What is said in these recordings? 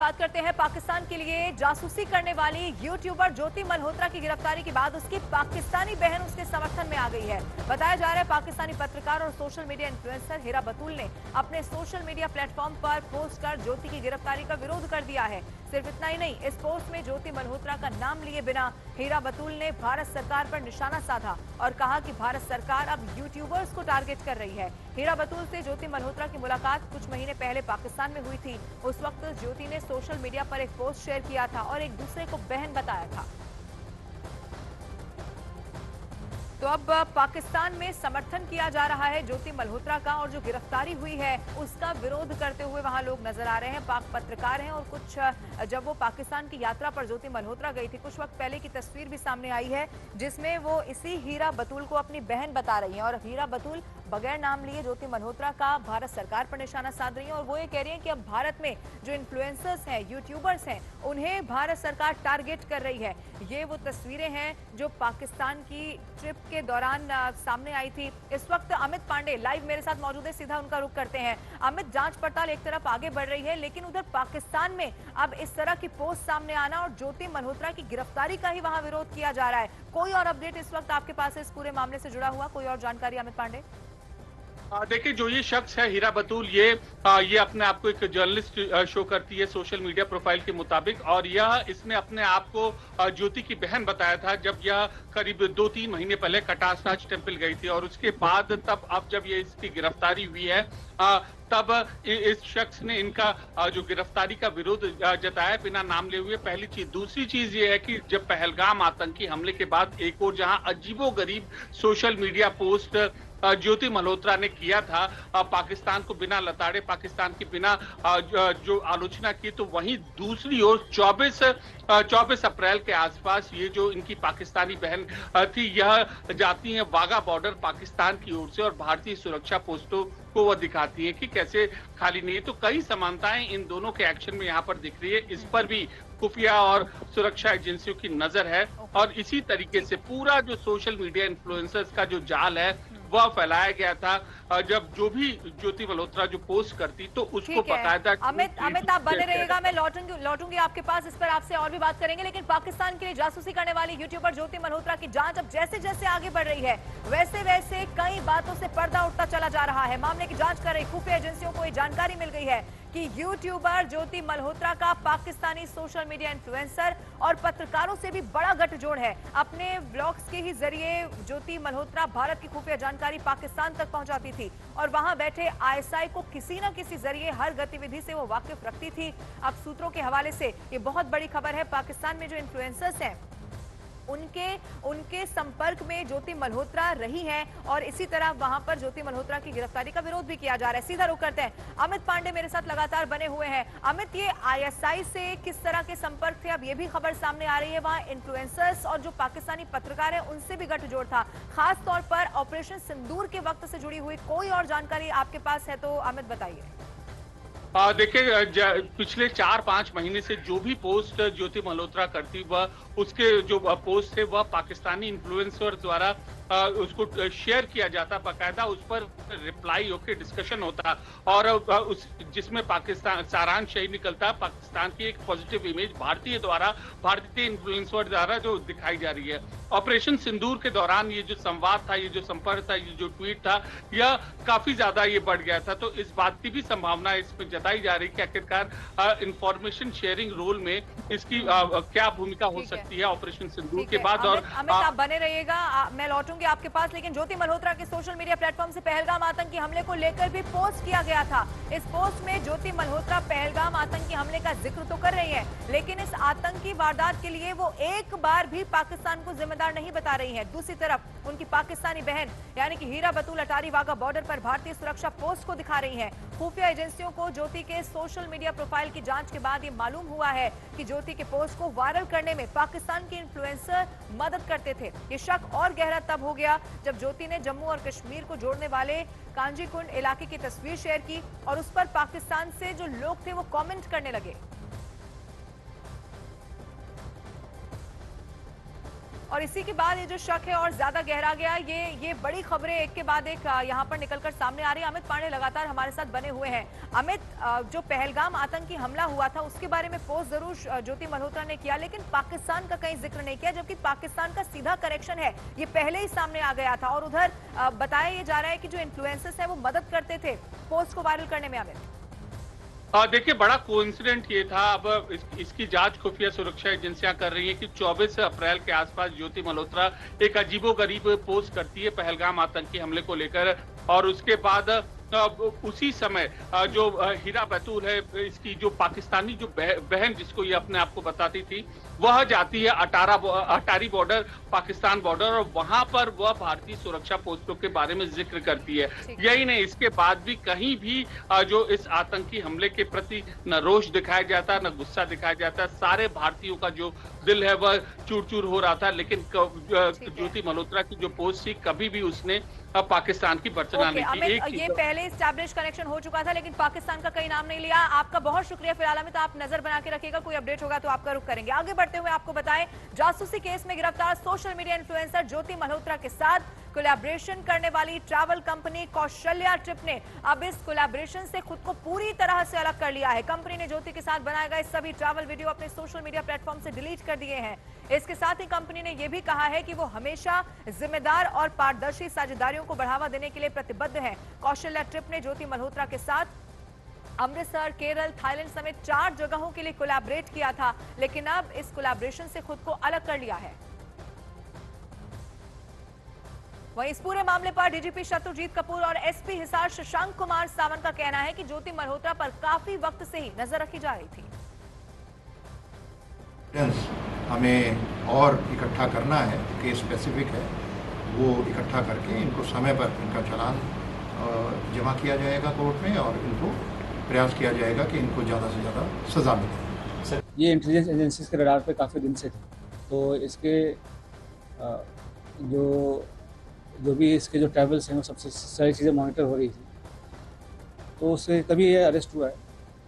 बात करते हैं पाकिस्तान के लिए जासूसी करने वाली यूट्यूबर ज्योति मल्होत्रा की गिरफ्तारी के बाद उसकी पाकिस्तानी बहन उसके समर्थन में आ गई है। बताया जा रहा है पाकिस्तानी पत्रकार और सोशल मीडिया इन्फ्लुएंसर हीरा बतूल ने अपने सोशल मीडिया प्लेटफॉर्म पर पोस्ट कर ज्योति की गिरफ्तारी का विरोध कर दिया है। सिर्फ इतना ही नहीं, इस पोस्ट में ज्योति मल्होत्रा का नाम लिए बिना हीरा बतूल ने भारत सरकार पर निशाना साधा और कहा कि भारत सरकार अब यूट्यूबर्स को टारगेट कर रही है। हीरा बतूल से ज्योति मल्होत्रा की मुलाकात कुछ महीने पहले पाकिस्तान में हुई थी। उस वक्त ज्योति ने सोशल मीडिया पर एक पोस्ट शेयर किया था और एक दूसरे को बहन बताया था। तो अब पाकिस्तान में समर्थन किया जा रहा है ज्योति मल्होत्रा का और जो गिरफ्तारी हुई है उसका विरोध करते हुए वहां लोग नजर आ रहे हैं। पाक पत्रकार हैं और कुछ जब वो पाकिस्तान की यात्रा पर ज्योति मल्होत्रा गई थी कुछ वक्त पहले की तस्वीर भी सामने आई है जिसमें वो इसी हीरा बतूल को अपनी बहन बता रही हैं और हीरा बतूल बगैर नाम लिए ज्योति मल्होत्रा का भारत सरकार पर निशाना साध रही हैं और वो ये कह रही हैं कि अब भारत में जो इन्फ्लुएंसर्स हैं, यूट्यूबर्स हैं, उन्हें भारत सरकार टारगेट कर रही है। ये वो तस्वीरें हैं जो पाकिस्तान की ट्रिप के दौरान सामने आई थी। इस वक्त अमित पांडे लाइव मेरे साथ मौजूद है, सीधा उनका रुख करते हैं। अमित, जांच पड़ताल एक तरफ आगे बढ़ रही है लेकिन उधर पाकिस्तान में अब इस तरह की पोस्ट सामने आना और ज्योति मल्होत्रा की गिरफ्तारी का ही वहां विरोध किया जा रहा है। कोई और अपडेट इस वक्त आपके पास है इस पूरे मामले से जुड़ा हुआ, कोई और जानकारी अमित पांडे? देखिए, जो ये शख्स है हीरा बतूल, ये अपने आप को एक जर्नलिस्ट शो करती है सोशल मीडिया प्रोफाइल के मुताबिक और इसने अपने आप को ज्योति की बहन बताया था जब यह करीब 2-3 महीने पहले कटासनाच टेम्पल गई थी और उसके बाद तब अब जब ये इसकी गिरफ्तारी हुई है तब इस शख्स ने इनका जो गिरफ्तारी का विरोध जताया बिना नाम लिए हुए। पहली चीज। दूसरी चीज ये है कि जब पहलगाम आतंकी हमले के बाद एक और जहां अजीबोगरीब सोशल मीडिया पोस्ट ज्योति मल्होत्रा ने किया था पाकिस्तान को बिना लताड़े, पाकिस्तान की बिना जो आलोचना की, तो वहीं दूसरी ओर 24 अप्रैल के आसपास ये जो इनकी पाकिस्तानी बहन थी यह जाती है वाघा बॉर्डर पाकिस्तान की ओर से और भारतीय सुरक्षा पोस्टों को वह दिखाती है कि कैसे खाली नहीं है। तो कई समानताएं इन दोनों के एक्शन में यहाँ पर दिख रही है। इस पर भी खुफिया और सुरक्षा एजेंसियों की नजर है और इसी तरीके से पूरा जो सोशल मीडिया इन्फ्लुएंसर्स का जो जाल है वह फैलाया गया था। जब जो भी ज्योति मल्होत्रा जो पोस्ट करती तो उसको बाकायदा। अमित आप बने रहिएगा, मैं लौटूंगी आपके पास, इस पर आपसे और भी बात करेंगे। लेकिन पाकिस्तान के लिए जासूसी करने वाली यूट्यूबर ज्योति मल्होत्रा की जांच अब जैसे जैसे आगे बढ़ रही है वैसे वैसे कई बातों से पर्दा उठता चला जा रहा है। मामले की जांच कर रही खुफिया एजेंसियों को ये जानकारी मिल गई है कि यूट्यूबर ज्योति मल्होत्रा का पाकिस्तानी सोशल मीडिया इन्फ्लुएंसर और पत्रकारों से भी बड़ा गठजोड़ है। अपने ब्लॉग्स के ही जरिए ज्योति मल्होत्रा भारत की खुफिया जानकारी पाकिस्तान तक पहुंचाती थी और वहां बैठे आईएसआई को किसी न किसी जरिए हर गतिविधि से वो वाकिफ रखती थी। अब सूत्रों के हवाले से ये बहुत बड़ी खबर है, पाकिस्तान में जो इन्फ्लुएंसर्स हैं उनके संपर्क में ज्योति मल्होत्रा रही हैं और इसी तरह वहां पर ज्योति मल्होत्रा की गिरफ्तारी का विरोध भी किया जा रहा है। सीधा रुख करते हैं, अमित पांडे मेरे साथ लगातार बने हुए हैं। अमित, ये आईएसआई से किस तरह के संपर्क थे? अब ये भी खबर सामने आ रही है वहां इन्फ्लुएंसर्स और जो पाकिस्तानी पत्रकार है उनसे भी गठजोड़ था, खास तौर पर ऑपरेशन सिंदूर के वक्त से जुड़ी हुई कोई और जानकारी आपके पास है तो अमित बताइए। देखिए, पिछले 4-5 महीने से जो भी पोस्ट ज्योति मल्होत्रा करती वह उसके जो पोस्ट थे वह पाकिस्तानी इन्फ्लुएंसर द्वारा उसको शेयर किया जाता, बाकायदा उस पर रिप्लाई होकर डिस्कशन होता और उस जिसमें पाकिस्तान सारांश यही निकलता पाकिस्तान की एक पॉजिटिव इमेज भारतीय इन्फ्लुएंसर द्वारा जो दिखाई जा रही है। ऑपरेशन सिंदूर के दौरान ये जो संवाद था, ये जो संपर्क था, ये जो ट्वीट था, यह काफी ज्यादा ये बढ़ गया था। तो इस बात की भी संभावना इसमें जताई जा रही है कि आखिरकार इंफॉर्मेशन शेयरिंग रोल में इसकी क्या भूमिका हो सकती है ऑपरेशन सिंदूर के बाद। और अमित आप बने रहिएगा, मैं लौटूंगी आपके पास। लेकिन ज्योति मल्होत्रा के सोशल मीडिया प्लेटफॉर्म से पहलगाम आतंकी हमले को लेकर भी पोस्ट किया गया था। इस पोस्ट में ज्योति मल्होत्रा पहलगाम आतंकी हमले का जिक्र तो कर रही है लेकिन इस आतंकी वारदात के लिए वो एक बार भी पाकिस्तान को जिम्मेदार नहीं बता रही है। दूसरी तरफ उनकी पाकिस्तानी बहन यानी कि हीरा बतूल अटारी वाघा बॉर्डर पर भारतीय सुरक्षा पोस्ट को दिखा रही है। खुफिया एजेंसियों को ज्योति के सोशल मीडिया प्रोफाइल की जांच के बाद ये मालूम हुआ है कि ज्योति के पोस्ट को वायरल करने में पाकिस्तान के इन्फ्लुएंसर मदद करते थे। ये शक और गहरा तब हो गया जब ज्योति ने जम्मू और कश्मीर को जोड़ने वाले कांजीकुंड इलाके की तस्वीर शेयर की और उस पर पाकिस्तान से जो लोग थे वो कमेंट करने लगे। और इसी के बाद ये जो शक है और ज्यादा गहरा गया। ये बड़ी खबरें एक के बाद एक यहाँ पर निकलकर सामने आ रही है। अमित पांडे लगातार हमारे साथ बने हुए हैं। अमित, जो पहलगाम आतंकी हमला हुआ था उसके बारे में पोस्ट जरूर ज्योति मल्होत्रा ने किया, लेकिन पाकिस्तान का कहीं जिक्र नहीं किया, जबकि पाकिस्तान का सीधा करेक्शन है ये पहले ही सामने आ गया था। और उधर बताया ये जा रहा है कि जो इन्फ्लुएंसर्स हैं वो मदद करते थे पोस्ट को वायरल करने में। अमित, देखिए, बड़ा कोइंसिडेंट ये था। अब इसकी जांच खुफिया सुरक्षा एजेंसियां कर रही हैं कि 24 अप्रैल के आसपास ज्योति मल्होत्रा एक अजीबोगरीब पोस्ट करती है पहलगाम आतंकी हमले को लेकर, और उसके बाद उसी समय जो हीरा बैतूल है, इसकी जो पाकिस्तानी जो बहन जिसको ये अपने आप को बताती थी, वह जाती है अटारी बॉर्डर, पाकिस्तान बॉर्डर, और वहां पर वह भारतीय सुरक्षा पोस्टों के बारे में जिक्र करती है। यही नहीं, इसके बाद भी कहीं भी जो इस आतंकी हमले के प्रति न रोष दिखाया जाता न गुस्सा दिखाया जाता, सारे भारतीयों का जो दिल है वह चूर चूर हो रहा था। लेकिन ज्योति मल्होत्रा की जो पोस्ट थी, कभी भी उसने पाकिस्तान की भर्त्सना नहीं की। ये पहले एस्टैब्लिश कनेक्शन हो चुका था, लेकिन पाकिस्तान का कहीं नाम नहीं लिया। आपका बहुत शुक्रिया। फिलहाल अमित, आप नजर बना के रखिएगा, कोई अपडेट होगा तो आपका रुख करेंगे। आगे बढ़ते हुए आपको बताएं, जासूसी केस में गिरफ्तार सोशल मीडिया इन्फ्लुएंसर ज्योति मल्होत्रा के साथ कोलैबोरेशन करने वाली ट्रैवल कंपनी कौशल्या ट्रिप ने अब इस कोलैबोरेशन से खुद को पूरी तरह से अलग कर लिया है। कंपनी ने ज्योति के साथ बनाए गए सभी ट्रैवल वीडियो अपने सोशल मीडिया प्लेटफॉर्म से डिलीट कर दिए हैं। इसके साथ ही कंपनी ने यह भी कहा है कि वो हमेशा जिम्मेदार और पारदर्शी साझेदारियों को बढ़ावा देने के लिए प्रतिबद्ध है। कौशल्या ट्रिप ने ज्योति मल्होत्रा के साथ अमृतसर, केरल, थाईलैंड समेत 4 जगहों के लिए कोलैबोरेट किया था, लेकिन अब इस कोलैबोरेशन से खुद को अलग कर लिया है। वहीं इस पूरे मामले पर डीजीपी शत्रुजीत कपूर और एसपी हिसार शशांक कुमार सावंत का कहना है कि ज्योति मल्होत्रा पर काफी वक्त से ही नजर रखी जा रही थी। हमें और इकट्ठा करना है, केस स्पेसिफिक है, वो इकट्ठा करके इनको समय पर इनका चालान जमा किया जाएगा कोर्ट में, और इनको प्रयास किया जाएगा कि इनको ज़्यादा से ज़्यादा सजा मिले। सर, ये इंटेलिजेंस एजेंसीज के रडार पे काफ़ी दिन से थे, तो इसके जो भी इसके जो ट्रैवल्स हैं वो सबसे सारी चीज़ें मॉनिटर हो रही थी, तो उससे तभी ये अरेस्ट हुआ है।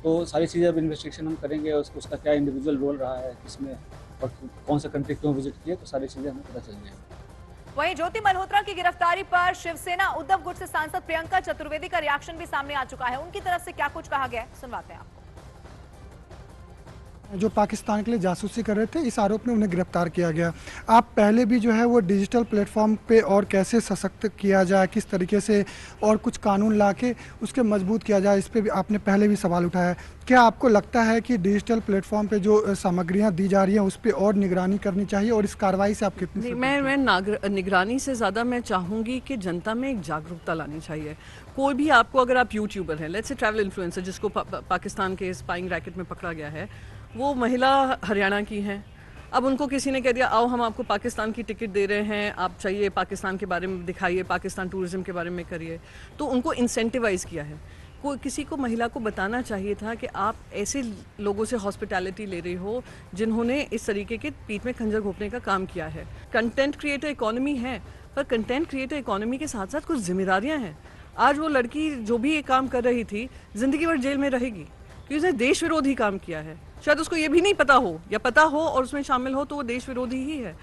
तो सारी चीज़ें अब इन्वेस्टिगेशन हम करेंगे, उसका क्या इंडिविजुअल रोल रहा है किसमें, और कौन सा कंट्री क्यों विजिट किया, तो सारी चीज़ें हमें पता चल जाएंगी। वहीं ज्योति मल्होत्रा की गिरफ्तारी पर शिवसेना उद्धव गुट से सांसद प्रियंका चतुर्वेदी का रिएक्शन भी सामने आ चुका है। उनकी तरफ से क्या कुछ कहा गया है, सुनवाते हैं आपको। जो पाकिस्तान के लिए जासूसी कर रहे थे, इस आरोप में उन्हें गिरफ्तार किया गया। आप पहले भी जो है वो डिजिटल प्लेटफॉर्म पे और कैसे सशक्त किया जाए, किस तरीके से और कुछ कानून लाके उसके मजबूत किया जाए, इस पे भी आपने पहले भी सवाल उठाया। क्या आपको लगता है कि डिजिटल प्लेटफॉर्म पे जो सामग्रियां दी जा रही हैं उस पर और निगरानी करनी चाहिए, और इस कार्रवाई से आप कितनी? मैं निगरानी से ज़्यादा मैं चाहूँगी कि जनता में एक जागरूकता लानी चाहिए। कोई भी आपको, अगर आप यूट्यूबर हैं, लेट्स से ट्रैवल इन्फ्लुएंसर जिसको पाकिस्तान के स्पाइंग रैकेट में पकड़ा गया है, वो महिला हरियाणा की हैं। अब उनको किसी ने कह दिया आओ हम आपको पाकिस्तान की टिकट दे रहे हैं, आप चाहिए पाकिस्तान के बारे में दिखाइए, पाकिस्तान टूरिज्म के बारे में करिए, तो उनको इंसेंटिवाइज किया है। किसी को, महिला को बताना चाहिए था कि आप ऐसे लोगों से हॉस्पिटैलिटी ले रही हो जिन्होंने इस तरीके के पीठ में खंजर घोंपने का काम किया है। कंटेंट क्रिएटर इकोनॉमी है, पर कंटेंट क्रिएटर इकोनॉमी के साथ साथ कुछ जिम्मेदारियां हैं। आज वो लड़की जो भी ये काम कर रही थी, जिंदगी भर जेल में रहेगी क्योंकि उसने देश विरोधी काम किया है। शायद उसको ये भी नहीं पता हो, या पता हो और उसमें शामिल हो तो वो देश विरोधी ही है।